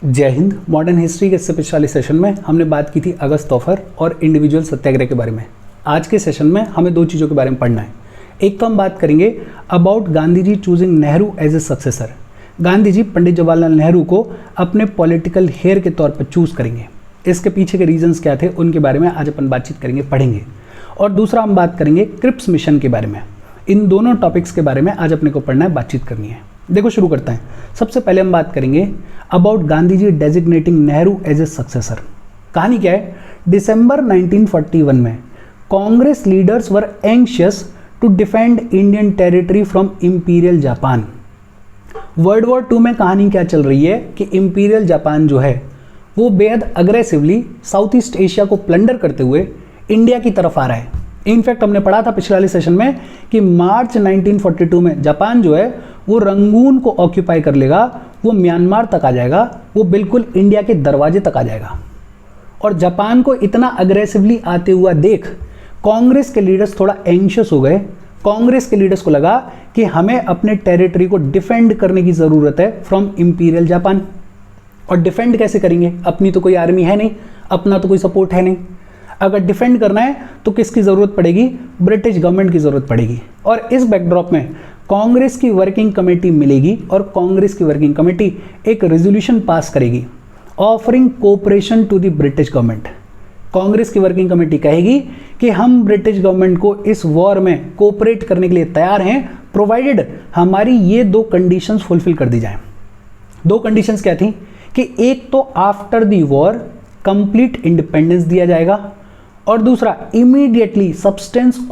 जय Hind. Modern history के इससे पिछले सेशन में हमने बात की थी अगस्त ऑफर और इंडिविजुअल सत्याग्रह के बारे में। आज के सेशन में हमें दो चीज़ों के बारे में पढ़ना है। एक तो हम बात करेंगे about Gandhi ji choosing Nehru as a successor. Gandhi ji Pandit Jawaharlal Nehru को अपने पॉलिटिकल हेयर के तौर पर चूज करेंगे। इसके पीछे के रीजंस क्या थे उनके बारे में आज अपन बातचीत करेंगे, पढ़ेंगे। और दूसरा हम बात करेंगे क्रिप्स मिशन के बारे में। इन दोनों टॉपिक्स के बारे में आज अपने को पढ़ना है, बातचीत करनी है। देखो शुरू करते हैं। सबसे पहले हम बात करेंगे about Gandhi ji designating Nehru as a successor. कहानी क्या है? दिसंबर 1941 में Congress leaders were anxious to defend Indian territory from imperial Japan. World war 2 में कहानी क्या चल रही है कि इंपीरियल जापान जो है वो बेहद अग्रेसिवली साउथ ईस्ट एशिया को प्लंडर करते हुए इंडिया की तरफ आ रहा है। इनफैक्ट हमने पढ़ा था पिछले वाले सेशन में कि मार्च 1942 में जापान जो है वो रंगून को ऑक्यूपाई कर लेगा, वो म्यांमार तक आ जाएगा, वो बिल्कुल इंडिया के दरवाजे तक आ जाएगा। और जापान को इतना अग्रेसिवली आते हुआ देख कांग्रेस के लीडर्स थोड़ा एंशियस हो गए। कांग्रेस के लीडर्स को लगा कि हमें अपने टेरिटरी को डिफेंड करने की ज़रूरत है फ्रॉम इंपीरियल जापान। और डिफेंड कैसे करेंगे? अपनी तो कोई आर्मी है नहीं, अपना तो कोई सपोर्ट है नहीं। अगर डिफेंड करना है तो किसकी ज़रूरत पड़ेगी? ब्रिटिश गवर्नमेंट की ज़रूरत पड़ेगी। और इस बैकड्रॉप में कांग्रेस की वर्किंग कमेटी मिलेगी और कांग्रेस की वर्किंग कमेटी एक रेजोल्यूशन पास करेगी offering cooperation to the British government. Congress की वर्किंग कमेटी कहेगी कि हम ब्रिटिश गवर्नमेंट को इस वॉर में कोऑपरेट करने के लिए तैयार हैं, प्रोवाइडेड हमारी ये दो कंडीशंस फुलफिल कर दी जाएं। दो कंडीशंस क्या थी कि एक तो after the war complete independence दिया जाएगा और दूसरा इमीडिएटली सब्सटेंशियल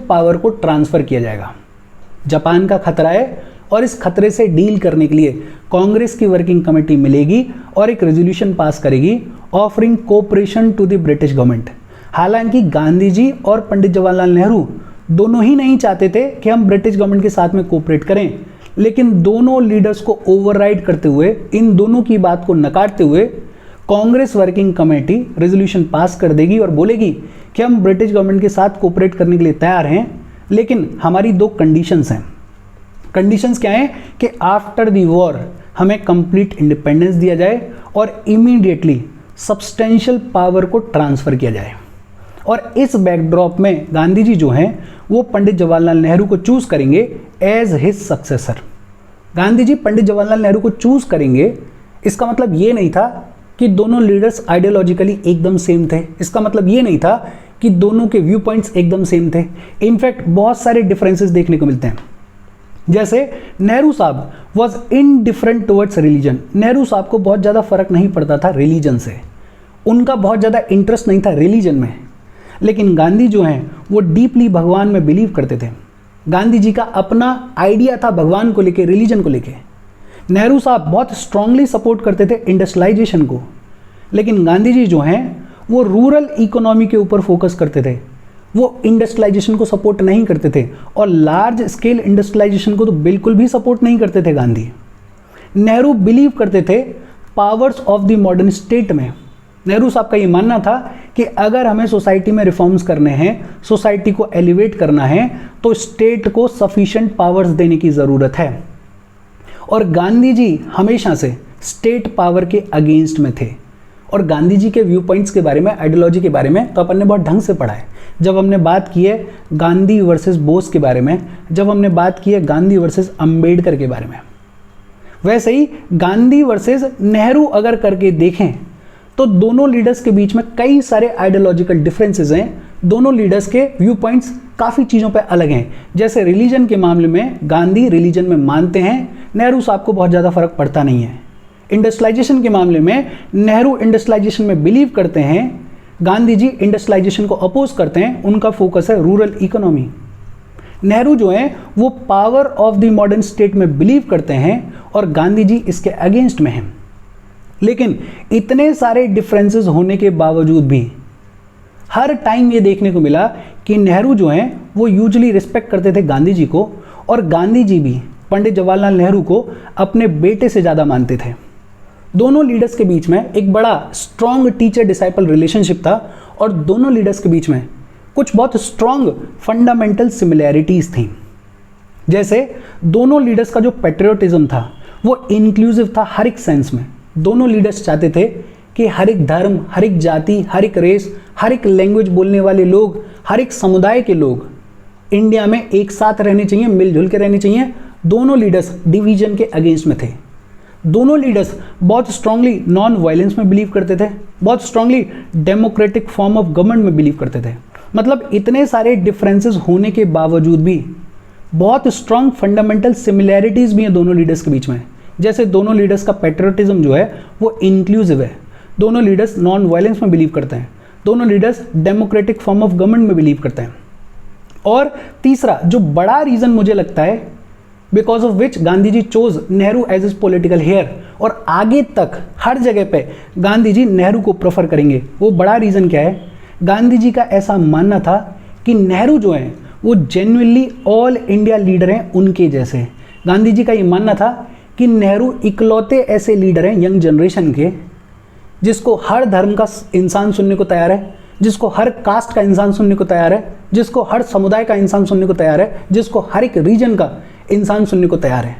पावर को ट्रांसफर किया जाएगा। जापान का खतरा है और इस खतरे से डील करने के लिए कांग्रेस की वर्किंग कमेटी मिलेगी और एक रेजोल्यूशन पास करेगी offering cooperation to the British government. हालांकि गांधी जी और पंडित जवाहरलाल नेहरू दोनों ही नहीं चाहते थे कि हम ब्रिटिश गवर्नमेंट के साथ में कोऑपरेट करें, लेकिन दोनों लीडर्स को ओवरराइड करते हुए, इन दोनों की बात को नकारते हुए Congress working committee resolution pass कर देगी और बोलेगी कि हम ब्रिटिश गवर्नमेंट के साथ कोऑपरेट करने के लिए तैयार हैं, लेकिन हमारी दो कंडीशंस हैं। कंडीशंस क्या हैं कि आफ्टर द वॉर हमें कंप्लीट इंडिपेंडेंस दिया जाए और इमीडिएटली सब्सटेंशियल पावर को ट्रांसफर किया जाए। और इस बैकड्रॉप में गांधी जी जो हैं वो पंडित जवाहरलाल नेहरू को चूज करेंगे as his successor. Gandhi ji Pandit Jawaharlal Nehru को चूज करेंगे, इसका मतलब ये नहीं था कि दोनों लीडर्स आइडियोलॉजिकली एकदम सेम थे। इसका मतलब ये नहीं था कि दोनों के व्यू पॉइंट्स एकदम सेम थे। इनफैक्ट बहुत सारे डिफरेंसेस देखने को मिलते हैं। जैसे नेहरू साहब was indifferent towards religion. Nehru साहब को बहुत ज़्यादा फर्क नहीं पड़ता था रिलीजन से, उनका बहुत ज़्यादा इंटरेस्ट नहीं था रिलीजन में। लेकिन गांधी जो हैं वो डीपली भगवान में बिलीव करते थे। गांधी जी का अपना आइडिया था भगवान को लेके, रिलीजन को लेके। नेहरू साहब बहुत स्ट्रांगली सपोर्ट करते थे इंडस्ट्रियलाइजेशन को, लेकिन गांधी जी जो हैं वो रूरल इकोनॉमी के ऊपर फोकस करते थे। वो इंडस्ट्रियलाइजेशन को सपोर्ट नहीं करते थे और लार्ज स्केल इंडस्ट्रियलाइजेशन को तो बिल्कुल भी सपोर्ट नहीं करते थे गांधी। नेहरू बिलीव करते थे powers of the modern state में। नेहरू साहब का ये मानना था कि अगर हमें सोसाइटी में रिफॉर्म्स करने हैं, सोसाइटी को एलिवेट करना है, तो स्टेट को सफिशिएंट पावर्स देने की ज़रूरत है। और गांधी जी हमेशा से स्टेट पावर के अगेंस्ट में थे। और गांधी जी के व्यू पॉइंट्स के बारे में, आइडियोलॉजी के बारे में तो अपन ने बहुत ढंग से पढ़ा है। जब हमने बात की है गांधी वर्सेस बोस के बारे में, जब हमने बात की है गांधी वर्सेस अंबेडकर के बारे में, वैसे ही गांधी वर्सेस नेहरू अगर करके देखें तो दोनों लीडर्स के बीच में कई सारे आइडियोलॉजिकल डिफरेंसेस हैं। दोनों लीडर्स के व्यू पॉइंट्स काफ़ी चीज़ों पे अलग हैं। जैसे रिलीजन के मामले में गांधी रिलीजन में मानते हैं, नेहरू साहब को बहुत ज़्यादा फर्क पड़ता नहीं है। इंडस्ट्रियलाइजेशन के मामले में नेहरू इंडस्ट्रियलाइजेशन में बिलीव करते हैं, गांधी जी इंडस्ट्रियलाइजेशन को अपोज करते हैं। उनका फोकस है रूरल इकोनॉमी। नेहरू जो है वो power of the modern state में बिलीव करते हैं और गांधी जी इसके अगेंस्ट में हैं। लेकिन इतने सारे डिफरेंसेस होने के बावजूद भी हर टाइम ये देखने को मिला कि नेहरू जो हैं वो यूजुअली रिस्पेक्ट करते थे गांधी जी को, और गांधी जी भी पंडित जवाहरलाल नेहरू को अपने बेटे से ज़्यादा मानते थे। दोनों लीडर्स के बीच में एक बड़ा स्ट्रॉन्ग टीचर डिसाइपल रिलेशनशिप था और दोनों लीडर्स के बीच में कुछ बहुत स्ट्रॉन्ग फंडामेंटल सिमिलैरिटीज़ थी। जैसे दोनों लीडर्स का जो पेट्रियोटिज्म था वो इंक्लूसिव था हर एक सेंस में। दोनों लीडर्स चाहते थे कि हर एक धर्म, हर एक जाति, हर एक रेस, हर एक लैंग्वेज बोलने वाले लोग, हर एक समुदाय के लोग इंडिया में एक साथ रहने चाहिए, मिलजुल के रहने चाहिए। दोनों लीडर्स डिवीजन के अगेंस्ट में थे। दोनों लीडर्स बहुत स्ट्रांगली नॉन वायलेंस में बिलीव करते थे, बहुत strongly democratic form of government में बिलीव करते थे। मतलब इतने सारे डिफरेंसेस होने के बावजूद भी बहुत स्ट्रांग फंडामेंटल सिमिलैरिटीज़ भी हैं दोनों लीडर्स के बीच में। जैसे दोनों लीडर्स का पैट्रियटिज्म जो है वो इंक्लूसिव है, दोनों लीडर्स नॉन वायलेंस में बिलीव करते हैं, दोनों leaders democratic form of government में बिलीव करते हैं। और तीसरा जो बड़ा रीज़न मुझे लगता है because of which Gandhi ji chose Nehru as is political heir, और आगे तक हर जगह पे गांधी जी नेहरू को प्रेफर करेंगे, वो बड़ा रीज़न क्या है? गांधी जी का ऐसा मानना था कि नेहरू जो है वो जेन्युइनली ऑल इंडिया लीडर हैं उनके जैसे। गांधी जी का ये मानना था कि नेहरू इकलौते ऐसे लीडर हैं यंग जनरेशन के जिसको हर धर्म का इंसान सुनने को तैयार है, जिसको हर कास्ट का इंसान सुनने को तैयार है, जिसको हर समुदाय का इंसान सुनने को तैयार है, जिसको हर एक रीजन का इंसान सुनने को तैयार है।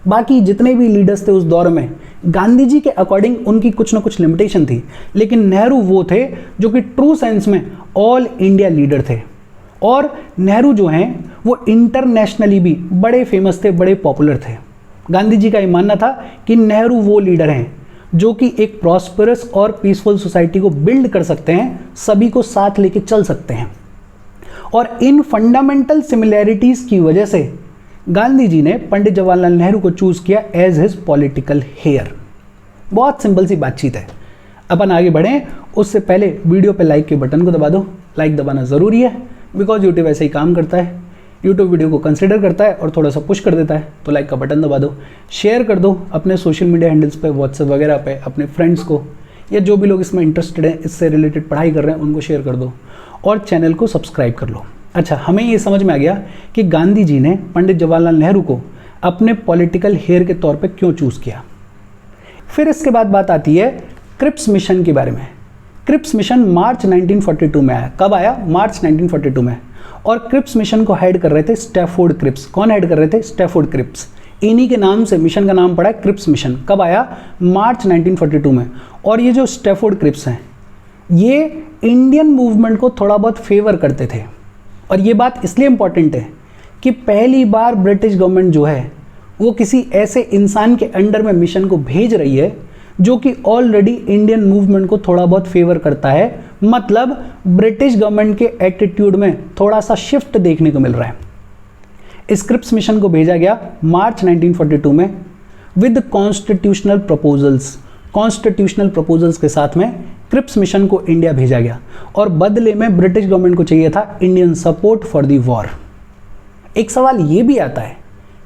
बाकी जितने भी लीडर्स थे उस दौर में गांधी जी के अकॉर्डिंग उनकी कुछ ना कुछ लिमिटेशन थी, लेकिन नेहरू वो थे जो कि ट्रू सेंस में ऑल इंडिया लीडर थे। और नेहरू जो हैं वो इंटरनेशनली भी बड़े फेमस थे, बड़े पॉपुलर थे। गांधी जी का ये मानना था कि नेहरू वो लीडर हैं जो कि एक प्रॉस्परस और पीसफुल सोसाइटी को बिल्ड कर सकते हैं, सभी को साथ लेके चल सकते हैं। और इन फंडामेंटल सिमिलैरिटीज की वजह से गांधी जी ने पंडित जवाहरलाल नेहरू को चूज किया एज हिज पॉलिटिकल हेयर। बहुत सिंपल सी बातचीत है। अपन आगे बढ़ें उससे पहले वीडियो पे लाइक के बटन को दबा दो। लाइक दबाना ज़रूरी है बिकॉज यूट्यूब ऐसे ही काम करता है, यूट्यूब वीडियो को कंसिडर करता है और थोड़ा सा पुश कर देता है। तो लाइक का बटन दबा दो, शेयर कर दो अपने सोशल मीडिया हैंडल्स पे, व्हाट्सएप वगैरह पे अपने फ्रेंड्स को, या जो भी लोग इसमें इंटरेस्टेड हैं, इससे रिलेटेड पढ़ाई कर रहे हैं, उनको शेयर कर दो और चैनल को सब्सक्राइब कर लो। अच्छा, हमें ये समझ में आ गया कि गांधी जी ने पंडित जवाहरलाल नेहरू को अपने पॉलिटिकल हेयर के तौर पे क्यों चूज़ किया। फिर इसके बाद बात आती है क्रिप्स मिशन के बारे में। क्रिप्स मिशन मार्च 1942 में आया। कब आया? मार्च 1942 में। और क्रिप्स मिशन को हेड कर रहे थे स्टैफोर्ड क्रिप्स। कौन हेड कर रहे थे? Stafford Cripps. इन्हीं के नाम से मिशन का नाम पड़ा क्रिप्स मिशन। कब आया? मार्च 1942 में। और ये जो स्टैफोर्ड क्रिप्स हैं ये इंडियन मूवमेंट को थोड़ा बहुत फेवर करते थे। और ये बात इसलिए इम्पॉर्टेंट है कि पहली बार ब्रिटिश गवर्नमेंट जो है वो किसी ऐसे इंसान के अंडर में मिशन को भेज रही है जो कि ऑलरेडी इंडियन मूवमेंट को थोड़ा बहुत फेवर करता है। मतलब ब्रिटिश गवर्नमेंट के एटीट्यूड में थोड़ा सा शिफ्ट देखने को मिल रहा है। इस क्रिप्स मिशन को भेजा गया मार्च 1942 में with constitutional proposals. Constitutional proposals के साथ में क्रिप्स मिशन को इंडिया भेजा गया और बदले में ब्रिटिश गवर्नमेंट को चाहिए था Indian support for the war. एक सवाल ये भी आता है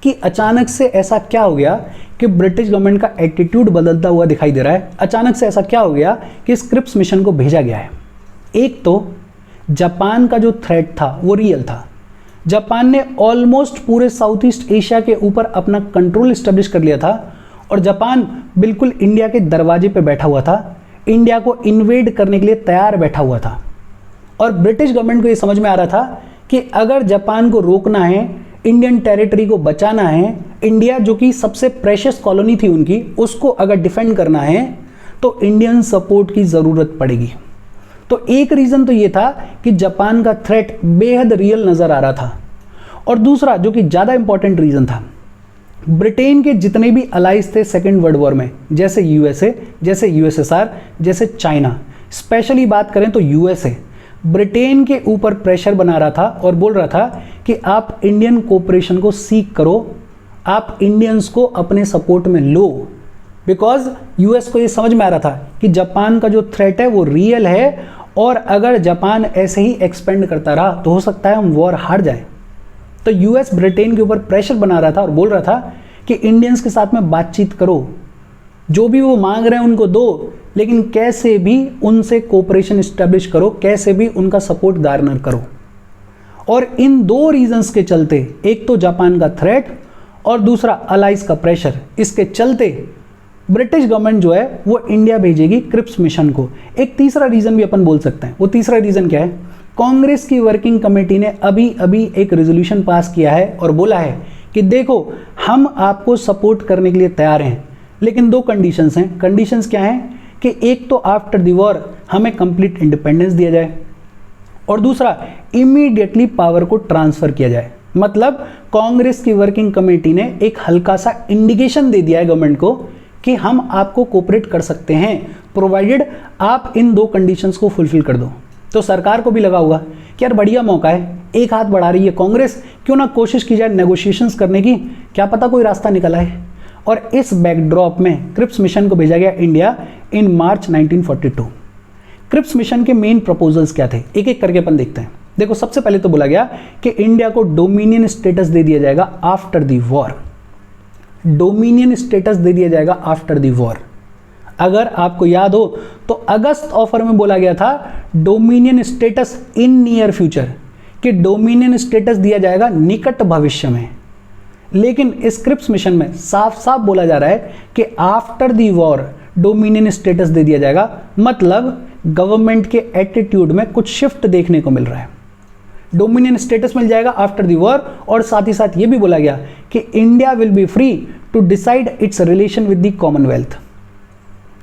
कि अचानक से ऐसा क्या हो गया कि ब्रिटिश गवर्नमेंट का एटीट्यूड बदलता हुआ दिखाई दे रहा है। अचानक से ऐसा क्या हो गया कि इस क्रिप्स मिशन को भेजा गया है। एक तो जापान का जो थ्रेट था वो रियल था। जापान ने ऑलमोस्ट पूरे साउथ ईस्ट एशिया के ऊपर अपना कंट्रोल इस्टेब्लिश कर लिया था और जापान बिल्कुल इंडिया के दरवाजे पे बैठा हुआ था, इंडिया को इन्वेड करने के लिए तैयार बैठा हुआ था। और ब्रिटिश गवर्नमेंट को ये समझ में आ रहा था कि अगर जापान को रोकना है, इंडियन टेरिटरी को बचाना है, इंडिया जो कि सबसे प्रेशियस कॉलोनी थी उनकी, उसको अगर डिफेंड करना है तो इंडियन सपोर्ट की ज़रूरत पड़ेगी। तो एक रीज़न तो ये था कि जापान का थ्रेट बेहद रियल नज़र आ रहा था। और दूसरा जो कि ज़्यादा इंपॉर्टेंट रीज़न था, ब्रिटेन के जितने भी अलाइज थे सेकेंड वर्ल्ड वॉर में, जैसे यूएसए, जैसे यूएसएसआर, जैसे चाइना, स्पेशली बात करें तो यूएसए ब्रिटेन के ऊपर प्रेशर बना रहा था और बोल रहा था कि आप इंडियन कोऑपरेशन को सीक करो, आप इंडियंस को अपने सपोर्ट में लो। बिकॉज यूएस को ये समझ में आ रहा था कि जापान का जो थ्रेट है वो रियल है और अगर जापान ऐसे ही एक्सपेंड करता रहा तो हो सकता है हम वॉर हार जाए। तो यूएस ब्रिटेन के ऊपर प्रेशर बना रहा था और बोल रहा था कि इंडियंस के साथ में बातचीत करो, जो भी वो मांग रहे हैं उनको दो, लेकिन कैसे भी उनसे कोऑपरेशन इस्टेब्लिश करो, कैसे भी उनका सपोर्ट गार्नर करो। और इन दो रीजंस के चलते, एक तो जापान का थ्रेट और दूसरा अलाइज का प्रेशर, इसके चलते ब्रिटिश गवर्नमेंट जो है वो इंडिया भेजेगी क्रिप्स मिशन को। एक तीसरा रीजन भी अपन बोल सकते हैं। वो तीसरा रीजन क्या है? कांग्रेस की वर्किंग कमेटी ने अभी अभी एक रेजोल्यूशन पास किया है और बोला है कि देखो हम आपको सपोर्ट करने के लिए तैयार हैं, लेकिन दो कंडीशंस हैं। कंडीशंस क्या हैं कि एक तो आफ्टर द वॉर हमें कंप्लीट इंडिपेंडेंस दिया जाए और दूसरा इमीडिएटली पावर को ट्रांसफर किया जाए। मतलब कांग्रेस की वर्किंग कमेटी ने एक हल्का सा इंडिकेशन दे दिया है गवर्नमेंट को कि हम आपको कोऑपरेट कर सकते हैं, प्रोवाइडेड आप इन दो कंडीशंस को फुलफिल कर दो। तो सरकार को भी लगा होगा कि यार बढ़िया मौका है, एक हाथ बढ़ा रही है कांग्रेस, क्यों ना कोशिश की जाए नेगोशिएशंस करने की, क्या पता कोई रास्ता निकल आए। और इस बैकड्रॉप में क्रिप्स मिशन को भेजा गया India in March 1942। Cripps mission के मेन प्रपोजल्स क्या थे, एक एक करके अपन देखते हैं। देखो, सबसे पहले तो बोला गया कि इंडिया को डोमिनियन स्टेटस दे दिया जाएगा after the war. Dominion status दे दिया जाएगा आफ्टर द वॉर। अगर आपको याद हो तो अगस्त ऑफर में बोला गया था dominion status in near future, कि डोमिनियन स्टेटस दिया जाएगा निकट भविष्य में। लेकिन इस क्रिप्स मिशन में साफ साफ बोला जा रहा है कि after the war dominion status दे दिया जाएगा। मतलब गवर्नमेंट के एटीट्यूड में कुछ शिफ्ट देखने को मिल रहा है। डोमिनियन स्टेटस मिल जाएगा आफ्टर द वॉर, और साथ ही साथ ये भी बोला गया कि India will be free to decide its relation with the commonwealth.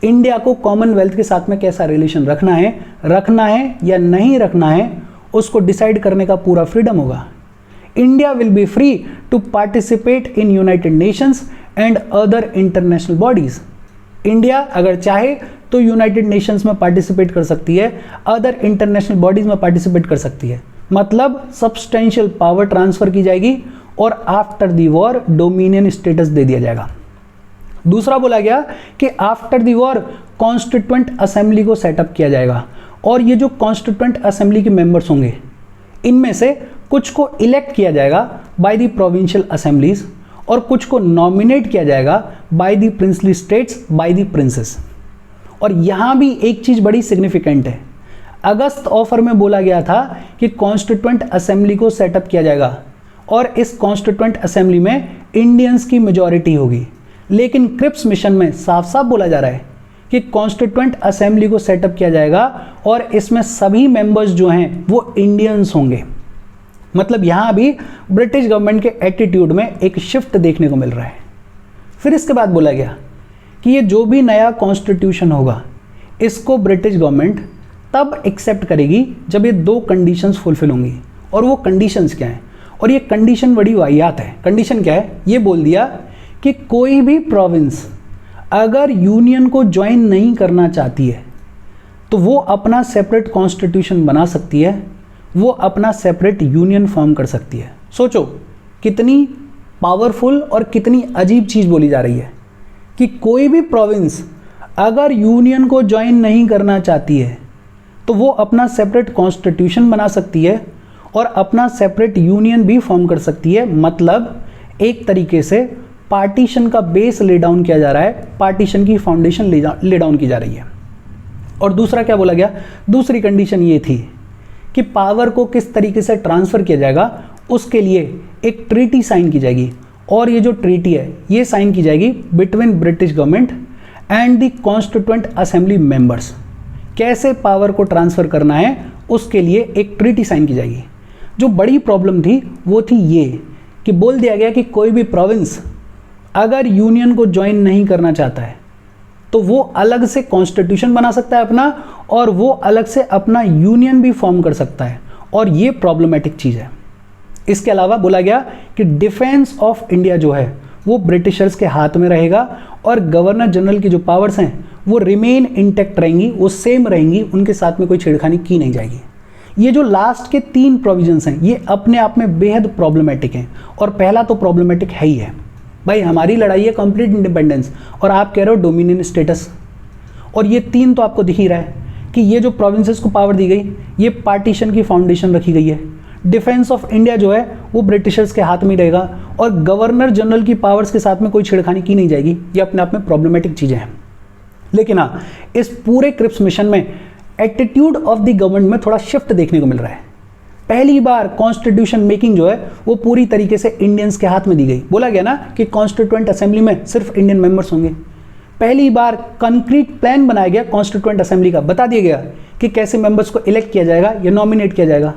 India को कॉमनवेल्थ के साथ में कैसा रिलेशन रखना है या नहीं रखना है, उसको डिसाइड करने का पूरा फ्रीडम होगा। India will be free to participate in United Nations and other international bodies. India अगर चाहे तो यूनाइटेड नेशंस में पार्टिसिपेट कर सकती है, अदर इंटरनेशनल बॉडीज में पार्टिसिपेट कर सकती है। मतलब सब्सटेंशियल पावर ट्रांसफर की जाएगी और after the war dominion status दे दिया जाएगा। दूसरा बोला गया कि after the war constituent assembly को सेटअप किया जाएगा, और ये जो कॉन्स्टिट्यूएंट असेंबली के मेंबर्स होंगे इनमें से कुछ को इलेक्ट किया जाएगा बाय द प्रोविंशियल असेंबलीज और कुछ को नॉमिनेट किया जाएगा by the princely states by the princess. और यहां भी एक चीज बड़ी सिग्निफिकेंट है। अगस्त ऑफर में बोला गया था कि कॉन्स्टिट्यूएंट असेंबली को सेटअप किया जाएगा और इस कॉन्स्टिट्यूएंट असेंबली में इंडियंस की मेजॉरिटी होगी। लेकिन क्रिप्स मिशन में साफ साफ बोला जा रहा है कि कॉन्स्टिट्यूएंट असेंबली को सेटअप किया जाएगा और इसमें सभी मेंबर्स जो हैं वो इंडियंस होंगे। मतलब यहां भी ब्रिटिश गवर्नमेंट के एटीट्यूड में एक शिफ्ट देखने को मिल रहा है। फिर इसके बाद बोला गया कि ये जो भी नया कॉन्स्टिट्यूशन होगा इसको ब्रिटिश गवर्नमेंट तब एक्सेप्ट करेगी जब ये दो कंडीशंस फुलफिल होंगी। और वो कंडीशंस क्या हैं, और ये कंडीशन बड़ी वाहियात है। कंडीशन क्या है, ये बोल दिया कि कोई भी प्रोविंस अगर यूनियन को ज्वाइन नहीं करना चाहती है तो वो अपना सेपरेट कॉन्स्टिट्यूशन बना सकती है, वो अपना सेपरेट यूनियन फॉर्म कर सकती है। सोचो कितनी पावरफुल और कितनी अजीब चीज़ बोली जा रही है कि कोई भी प्रोविंस अगर यूनियन को ज्वाइन नहीं करना चाहती है तो वो अपना सेपरेट कॉन्स्टिट्यूशन बना सकती है और अपना सेपरेट यूनियन भी फॉर्म कर सकती है। मतलब एक तरीके से पार्टीशन का बेस ले डाउन किया जा रहा है, पार्टीशन की फाउंडेशन ले डाउन की जा रही है। और दूसरा क्या बोला गया, दूसरी कंडीशन ये थी कि पावर को किस तरीके से ट्रांसफ़र किया जाएगा, उसके लिए एक ट्रीटी साइन की जाएगी। और ये जो ट्रीटी है ये साइन की जाएगी between British government and the constituent assembly members. कैसे पावर को ट्रांसफ़र करना है उसके लिए एक ट्रीटी साइन की जाएगी। जो बड़ी प्रॉब्लम थी वो थी ये कि बोल दिया गया कि कोई भी प्रोविंस अगर यूनियन को ज्वाइन नहीं करना चाहता है तो वो अलग से कॉन्स्टिट्यूशन बना सकता है अपना, और वो अलग से अपना यूनियन भी फॉर्म कर सकता है, और ये प्रॉब्लमेटिक चीज़ है। इसके अलावा बोला गया कि डिफेंस ऑफ इंडिया जो है वो ब्रिटिशर्स के हाथ में रहेगा और गवर्नर जनरल की जो पावर्स हैं वो रिमेन इंटैक्ट रहेंगी, वो सेम रहेंगी, उनके साथ में कोई छेड़खानी की नहीं जाएगी। ये जो लास्ट के 3 प्रोविजंस हैं ये अपने आप में बेहद प्रॉब्लमेटिक हैं, और पहला तो प्रॉब्लमेटिक है ही है। भाई हमारी लड़ाई है कंप्लीट इंडिपेंडेंस और आप कह रहे हो डोमिनियन स्टेटस। और ये 3 तो आपको दिख ही रहा है कि ये जो प्रोविंसेस को पावर दी गई ये पार्टीशन की फाउंडेशन रखी गई है। डिफेंस ऑफ इंडिया जो है वो ब्रिटिशर्स के हाथ में रहेगा और गवर्नर जनरल की पावर्स के साथ में कोई छेड़खानी की नहीं जाएगी। ये अपने आप में प्रॉब्लमेटिक चीज़ें हैं। लेकिन हाँ, इस पूरे क्रिप्स मिशन में एटीट्यूड ऑफ द गवर्नमेंट में थोड़ा शिफ्ट देखने को मिल रहा है। पहली बार कॉन्स्टिट्यूशन मेकिंग जो है वो पूरी तरीके से इंडियंस के हाथ में दी गई। बोला गया ना कि कॉन्स्टिट्यूएंट असेंबली में सिर्फ इंडियन मेंबर्स होंगे। पहली बार कंक्रीट प्लान बनाया गया कॉन्स्टिट्यूएंट असेंबली का, बता दिया गया कि कैसे मेंबर्स को इलेक्ट किया जाएगा या नॉमिनेट किया जाएगा।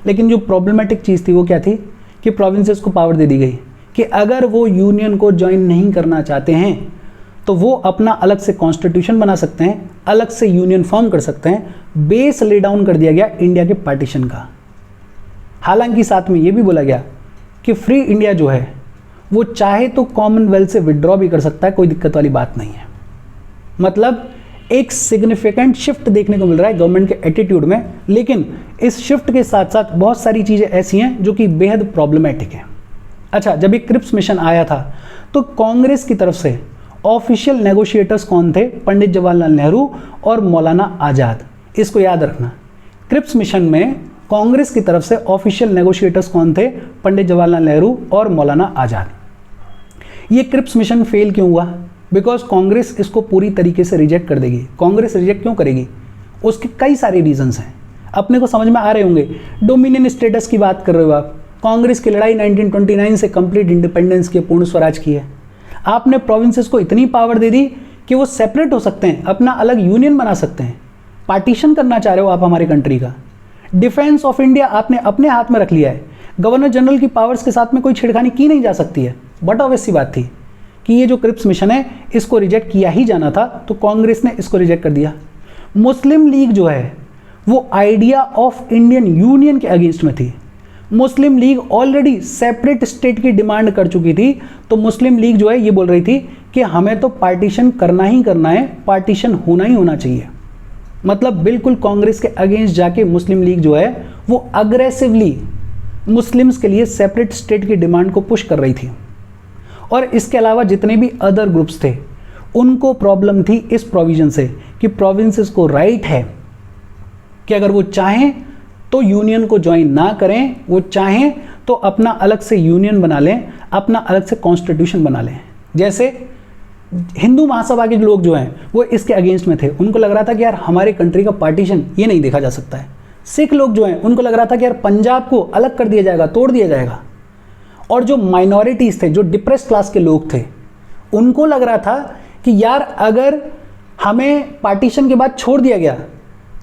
लेकिन जो प्रॉब्लमेटिक चीज़ थी वो क्या थी कि प्रोविंसेस को पावर दे दी गई कि अगर वो यूनियन को ज्वाइन नहीं करना चाहते हैं तो वो अपना अलग से कॉन्स्टिट्यूशन बना सकते हैं, अलग से यूनियन फॉर्म कर सकते हैं। बेस ले डाउन कर दिया गया इंडिया के पार्टीशन का। हालांकि साथ में ये भी बोला गया कि फ्री इंडिया जो है वो चाहे तो कॉमनवेल्थ से विड्रॉ भी कर सकता है, कोई दिक्कत वाली बात नहीं है। मतलब एक सिग्निफिकेंट शिफ्ट देखने को मिल रहा है गवर्नमेंट के एटीट्यूड में, लेकिन इस शिफ्ट के साथ साथ बहुत सारी चीज़ें ऐसी हैं जो कि बेहद प्रॉब्लमेटिक हैं। अच्छा, जब ये क्रिप्स मिशन आया था तो कांग्रेस की तरफ से ऑफिशियल नेगोशिएटर्स कौन थे? पंडित जवाहरलाल नेहरू और मौलाना आज़ाद। इसको याद रखना, क्रिप्स मिशन में कांग्रेस की तरफ से ऑफिशियल नेगोशिएटर्स कौन थे? पंडित जवाहरलाल नेहरू और मौलाना आज़ाद। ये क्रिप्स मिशन फेल क्यों हुआ? बिकॉज कांग्रेस इसको पूरी तरीके से रिजेक्ट कर देगी। कांग्रेस रिजेक्ट क्यों करेगी? उसके कई सारे रीजंस हैं, अपने को समझ में आ रहे होंगे। डोमिनियन स्टेटस की बात कर रहे हो आप, कांग्रेस की लड़ाई 1929 से कंप्लीट इंडिपेंडेंस की, पूर्ण स्वराज की है। आपने प्रोविंसेस को इतनी पावर दे दी कि वो सेपरेट हो सकते हैं, अपना अलग यूनियन बना सकते हैं। पार्टीशन करना चाह रहे हो आप हमारी कंट्री का। डिफेंस ऑफ इंडिया आपने अपने हाथ में रख लिया है। गवर्नर जनरल की पावर्स के साथ में कोई छेड़खानी की नहीं जा सकती है। बट ऑब्वियस सी बात थी कि ये जो क्रिप्स मिशन है इसको रिजेक्ट किया ही जाना था, तो कांग्रेस ने इसको रिजेक्ट कर दिया। मुस्लिम लीग जो है वो आइडिया ऑफ इंडियन यूनियन के अगेंस्ट में थी। मुस्लिम लीग ऑलरेडी सेपरेट स्टेट की डिमांड कर चुकी थी, तो मुस्लिम लीग जो है ये बोल रही थी कि हमें तो पार्टीशन करना ही करना है, पार्टीशन होना ही होना चाहिए। मतलब बिल्कुल कांग्रेस के अगेंस्ट जाके मुस्लिम लीग जो है वो अग्रेसिवली मुस्लिम्स के लिए सेपरेट स्टेट की डिमांड को पुश कर रही थी। और इसके अलावा जितने भी अदर ग्रुप्स थे उनको प्रॉब्लम थी इस प्रोविजन से कि प्रोविंसेस को राइट है कि अगर वो चाहें तो यूनियन को ज्वाइन ना करें, वो चाहें तो अपना अलग से यूनियन बना लें, अपना अलग से कॉन्स्टिट्यूशन बना लें। जैसे हिंदू महासभा के लोग जो हैं वो इसके अगेंस्ट में थे, उनको लग रहा था कि यार हमारे कंट्री का पार्टीशन ये नहीं देखा जा सकता है। सिख लोग जो हैं उनको लग रहा था कि यार पंजाब को अलग कर दिया जाएगा, तोड़ दिया जाएगा। और जो माइनॉरिटीज़ थे, जो डिप्रेस क्लास के लोग थे, उनको लग रहा था कि यार अगर हमें पार्टीशन के बाद छोड़ दिया गया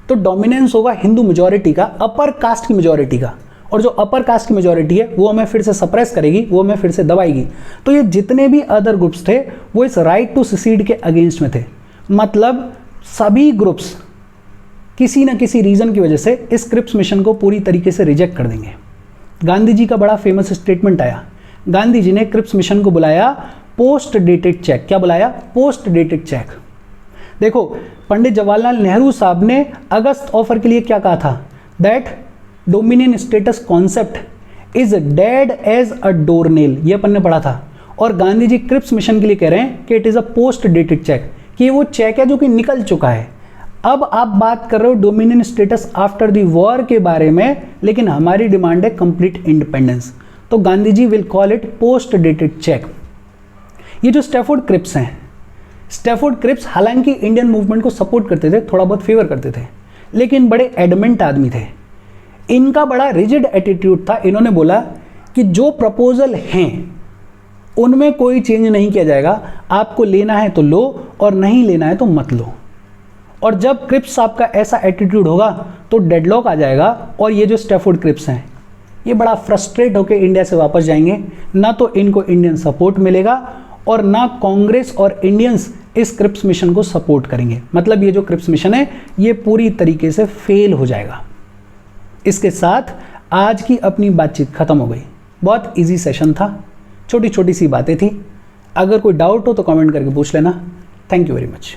तो डोमिनेंस होगा हिंदू मेजॉरिटी का, अपर कास्ट की मेजॉरिटी का, और जो अपर कास्ट की मेजॉरिटी है वो हमें फिर से सप्रेस करेगी, वो हमें फिर से दबाएगी। तो ये जितने भी अदर ग्रुप्स थे वो इस राइट टू सिसीड के अगेंस्ट में थे। मतलब सभी ग्रुप्स किसी न किसी रीज़न की वजह से इस क्रिप्स मिशन को पूरी तरीके से रिजेक्ट कर देंगे। गांधी जी का बड़ा फेमस स्टेटमेंट आया। गांधी जी ने क्रिप्स मिशन को बुलाया पोस्ट डेटेड चेक। क्या बुलाया? Post dated check. देखो, पंडित जवाहरलाल नेहरू साहब ने अगस्त ऑफर के लिए क्या कहा था? That dominion status concept is dead as a doornail, ये अपन ने पढ़ा था। और गांधी जी क्रिप्स मिशन के लिए कह रहे हैं कि it is a post dated check, कि ये वो चेक है जो कि निकल चुका है। अब आप बात कर रहे हो dominion status after the war के बारे में, लेकिन हमारी डिमांड है कंप्लीट इंडिपेंडेंस। तो Gandhi ji will call it post dated cheque. ये जो स्टैफोर्ड क्रिप्स हैं, स्टैफोर्ड क्रिप्स हालांकि इंडियन मूवमेंट को सपोर्ट करते थे, थोड़ा बहुत फेवर करते थे, लेकिन बड़े एडमेंट आदमी थे। इनका बड़ा रिजिड एटीट्यूड था। इन्होंने बोला कि जो प्रपोजल हैं उनमें कोई चेंज नहीं किया जाएगा, आपको लेना है तो लो और नहीं लेना है तो मत लो। और जब क्रिप्स साहब का ऐसा एटीट्यूड होगा तो डेडलॉक आ जाएगा, और ये जो स्टैफोर्ड क्रिप्स हैं ये बड़ा फ्रस्ट्रेट होकर इंडिया से वापस जाएंगे। ना तो इनको इंडियन सपोर्ट मिलेगा और ना कांग्रेस और इंडियंस इस क्रिप्स मिशन को सपोर्ट करेंगे। मतलब ये जो क्रिप्स मिशन है ये पूरी तरीके से फेल हो जाएगा। इसके साथ आज की अपनी बातचीत खत्म हो गई। बहुत इजी सेशन था, छोटी छोटी सी बातें थी। अगर कोई डाउट हो तो कमेंट करके पूछ लेना। Thank you very much.